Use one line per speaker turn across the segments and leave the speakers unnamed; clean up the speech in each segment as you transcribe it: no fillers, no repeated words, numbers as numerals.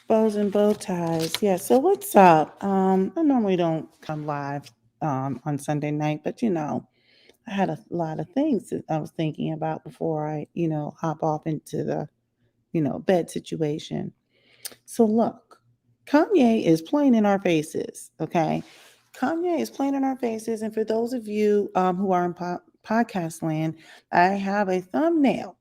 Bows and bow ties. Yeah. So what's up? I normally don't come live on Sunday night, but I had a lot of things that I was thinking about before I, hop off into the, bed situation. So look, Kanye is playing in our faces. Okay. Kanye is playing in our faces. And for those of you who are in podcast land, I have a thumbnail.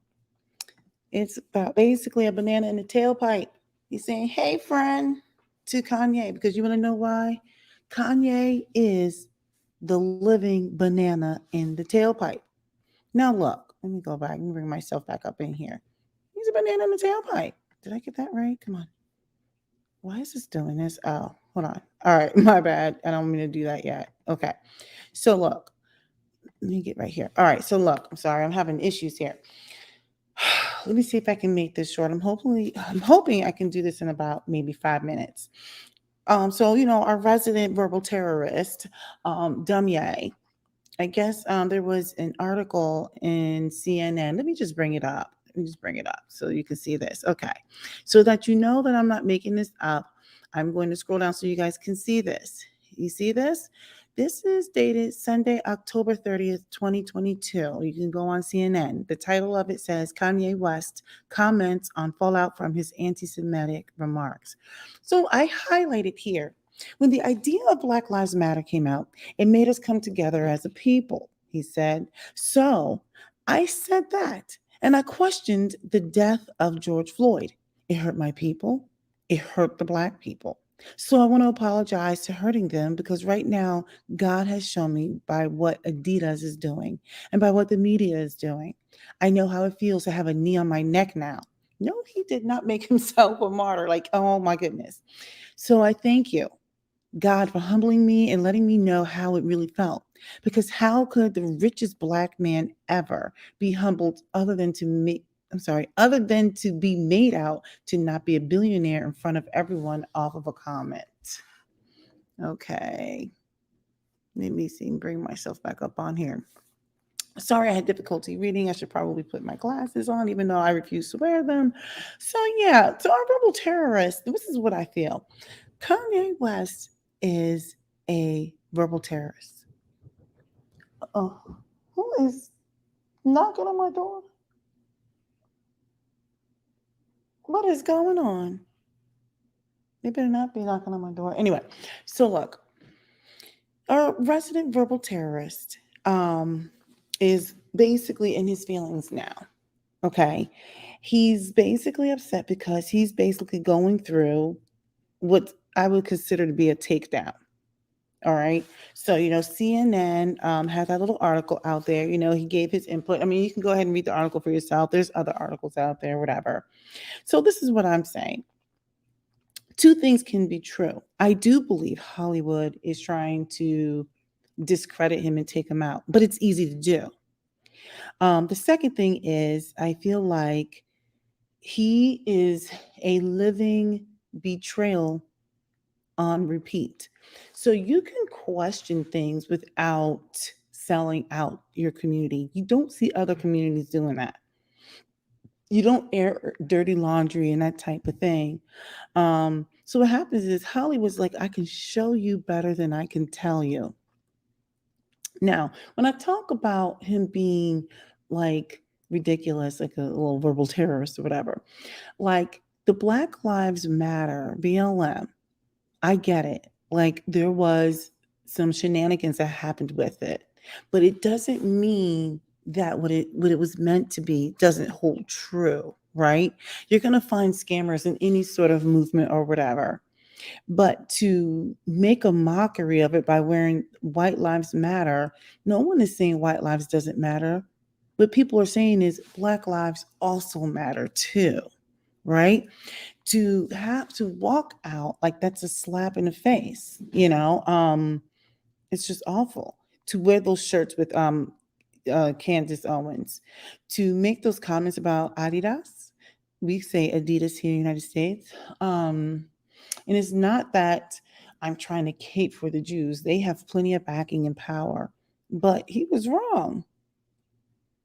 It's about basically a banana in the tailpipe. He's saying, "Hey, friend," to Kanye, because you want to know why? Kanye is the living banana in the tailpipe. Now, look, let me go back. Let me bring myself back up in here. He's a banana in the tailpipe. Did I get that right? Come on. Why is this doing this? Oh, hold on. All right, my bad. I don't mean to do that yet. Okay. So, look, let me get right here. All right. So, look, I'm sorry. I'm having issues here. Let me see if I can make this short. I'm hoping I can do this in about maybe 5 minutes. So our resident verbal terrorist, Dumye, I guess there was an article in CNN. Let me just bring it up. Let me just bring it up so you can see this. Okay. So that you know that I'm not making this up, I'm going to scroll down so you guys can see this. You see this? This is dated Sunday, October 30th, 2022. You can go on CNN. The title of it says Kanye West comments on fallout from his anti Semitic remarks. So I highlighted here when the idea of Black Lives Matter came out, it made us come together as a people, he said. So I said that, and I questioned the death of George Floyd. It hurt my people, it hurt the Black people. So I want to apologize to hurting them because right now, God has shown me by what Adidas is doing and by what the media is doing. I know how it feels to have a knee on my neck now. No, he did not make himself a martyr. Like, oh my goodness. So I thank you, God, for humbling me and letting me know how it really felt. Because how could the richest Black man ever be humbled other than to be made out to not be a billionaire in front of everyone off of a comment? Okay. Let me see, bring myself back up on here. Sorry, I had difficulty reading. I should probably put my glasses on, even though I refuse to wear them. So, yeah, to our rebel terrorists, this is what I feel. Kanye West is a verbal terrorist. Oh, who is knocking on my door? What is going on? They better not be knocking on my door. Anyway, so look, our resident verbal terrorist is basically in his feelings now. Okay. He's basically upset because he's basically going through what I would consider to be a takedown. All right. So, CNN has that little article out there. He gave his input. I mean, you can go ahead and read the article for yourself. There's other articles out there, whatever. So, this is what I'm saying. Two things can be true. I do believe Hollywood is trying to discredit him and take him out, but it's easy to do. The second thing is, I feel like he is a living betrayal on repeat. So you can question things without selling out your community. You don't see other communities doing that. You don't air dirty laundry and that type of thing. So what happens is Hollywood's like, I can show you better than I can tell you. Now, when I talk about him being like ridiculous, like a little verbal terrorist or whatever, like the Black Lives Matter, BLM, I get it. Like there was some shenanigans that happened with it, but it doesn't mean that what it was meant to be doesn't hold true, right? You're gonna find scammers in any sort of movement or whatever. But to make a mockery of it by wearing white lives matter, no one is saying white lives doesn't matter. What people are saying is black lives also matter too, right? To have to walk out like that's a slap in the face, it's just awful. To wear those shirts with Candace Owens, to make those comments about Adidas. We say Adidas here in the United States. And it's not that I'm trying to cape for the Jews. They have plenty of backing and power. But he was wrong.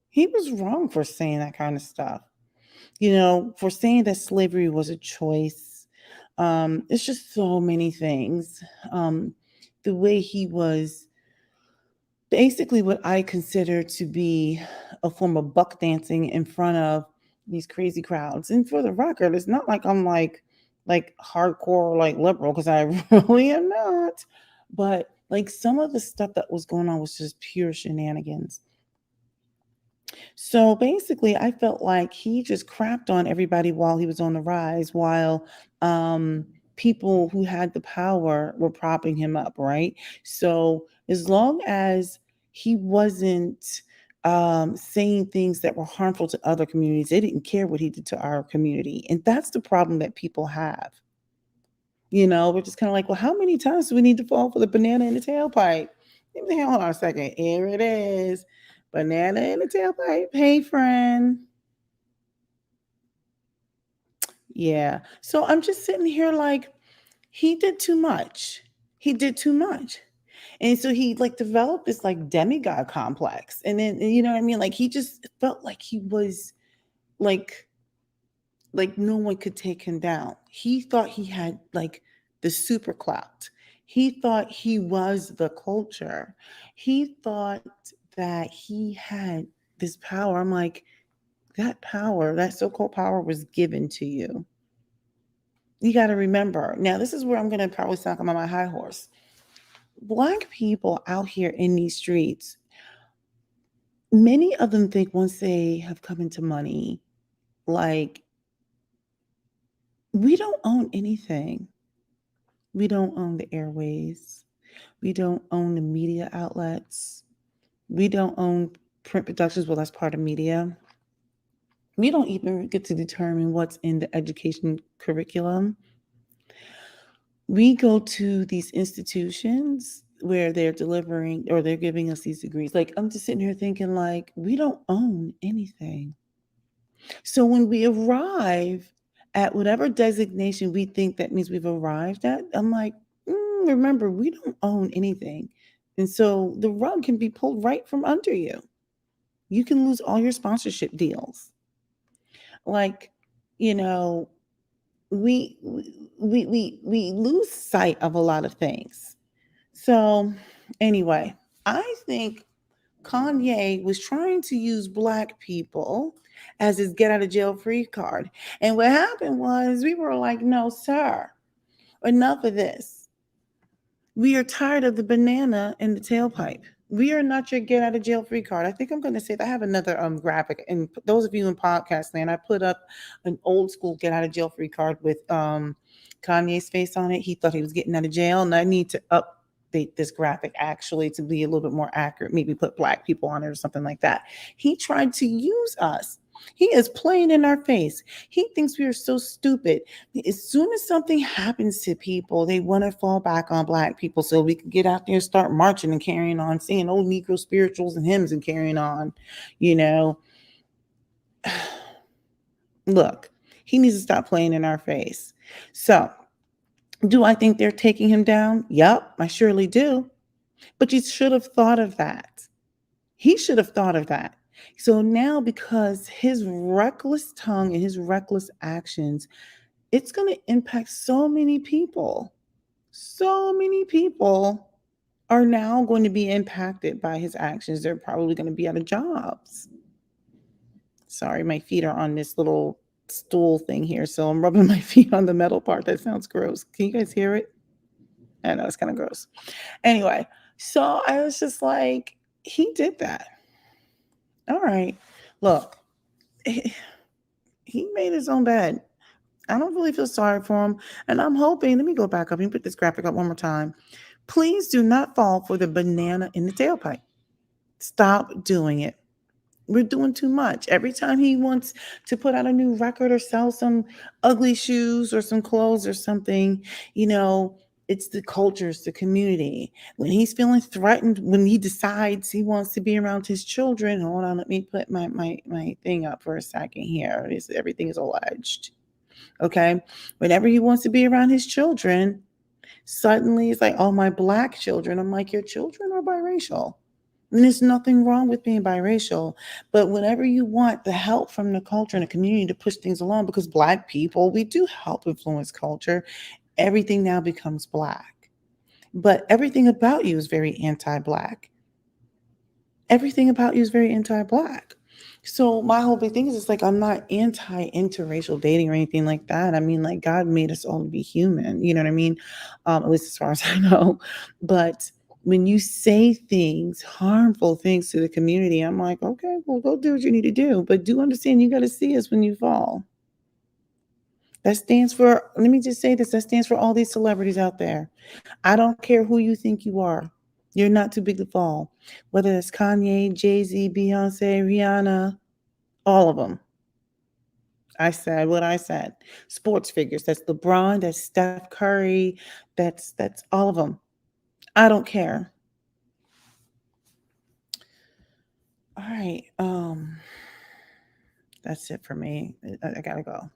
He was wrong for saying that kind of stuff. For saying that slavery was a choice. It's just so many things. The way he was basically what I consider to be a form of buck dancing in front of these crazy crowds. And for the record, it's not like I'm like hardcore like liberal because I really am not. But like some of the stuff that was going on was just pure shenanigans. So basically, I felt like he just crapped on everybody while he was on the rise, while um, people who had the power were propping him up, right? So as long as he wasn't saying things that were harmful to other communities, they didn't care what he did to our community. And that's the problem that people have. We're just kind of like, well, how many times do we need to fall for the banana in the tailpipe? Hold on a second. Here it is. Banana in the tailpipe. Hey, friend. Yeah. So I'm just sitting here like, he did too much. He did too much. And so he like developed this like demigod complex. And then, you know what I mean? Like he just felt like he was like no one could take him down. He thought he had like the super clout. He thought he was the culture. He thought that he had this power. I'm like, that power, that so-called power was given to you. You got to remember. Now, this is where I'm going to probably sound like I'm on my high horse. Black people out here in these streets, many of them think once they have come into money, like, we don't own anything. We don't own the airways. We don't own the media outlets. We don't own print productions. Well, that's part of media. We don't even get to determine what's in the education curriculum. We go to these institutions where they're delivering or they're giving us these degrees. Like, I'm just sitting here thinking, like, we don't own anything. So when we arrive at whatever designation we think that means we've arrived at, I'm like, remember, we don't own anything. And so the rug can be pulled right from under you. You can lose all your sponsorship deals. Like, you know, we lose sight of a lot of things. So anyway, I think Kanye was trying to use black people as his get out of jail free card. And what happened was we were like, no, sir, enough of this. We are tired of the banana in the tailpipe. We are not your get out of jail free card. I think I'm going to say that I have another graphic. And those of you in podcast land, I put up an old school get out of jail free card with Kanye's face on it. He thought he was getting out of jail, and I need to update this graphic actually to be a little bit more accurate. Maybe put black people on it or something like that. He tried to use us. He is playing in our face. He thinks we are so stupid. As soon as something happens to people, they want to fall back on black people so we can get out there and start marching and carrying on, singing old Negro spirituals and hymns and carrying on. You know, look, he needs to stop playing in our face. So, do I think they're taking him down? Yep, I surely do. But you should have thought of that. He should have thought of that. So now, because his reckless tongue and his reckless actions, it's going to impact so many people. So many people are now going to be impacted by his actions. They're probably going to be out of jobs. Sorry, my feet are on this little stool thing here. So I'm rubbing my feet on the metal part. That sounds gross. Can you guys hear it? I know it's kind of gross. Anyway, so I was just like, he did that. All right. Look, he made his own bed. I don't really feel sorry for him. And I'm hoping, let me go back up and put this graphic up one more time. Please do not fall for the banana in the tailpipe. Stop doing it. We're doing too much. Every time he wants to put out a new record or sell some ugly shoes or some clothes or something, it's the culture, it's the community. When he's feeling threatened, when he decides he wants to be around his children, hold on, let me put my thing up for a second here. Everything is alleged. Okay. Whenever he wants to be around his children, suddenly it's like, oh, my black children. I'm like, your children are biracial. And there's nothing wrong with being biracial. But whenever you want the help from the culture and the community to push things along, because black people, we do help influence culture. everything now becomes black. But everything about you is very anti-black. Everything about you is very anti-black. So my whole big thing is it's like I'm not anti interracial dating or anything like that. I mean, like God made us all to be human. You know what I mean? At least as far as I know. But when you say things, harmful things to the community, I'm like, okay, well, go do what you need to do. But do understand you got to see us when you fall. That stands for, let me just say this, that stands for all these celebrities out there. I don't care who you think you are. You're not too big to fall. Whether it's Kanye, Jay-Z, Beyonce, Rihanna, all of them. I said what I said. Sports figures. That's LeBron, that's Steph Curry, that's all of them. I don't care. All right. That's it for me. I gotta go.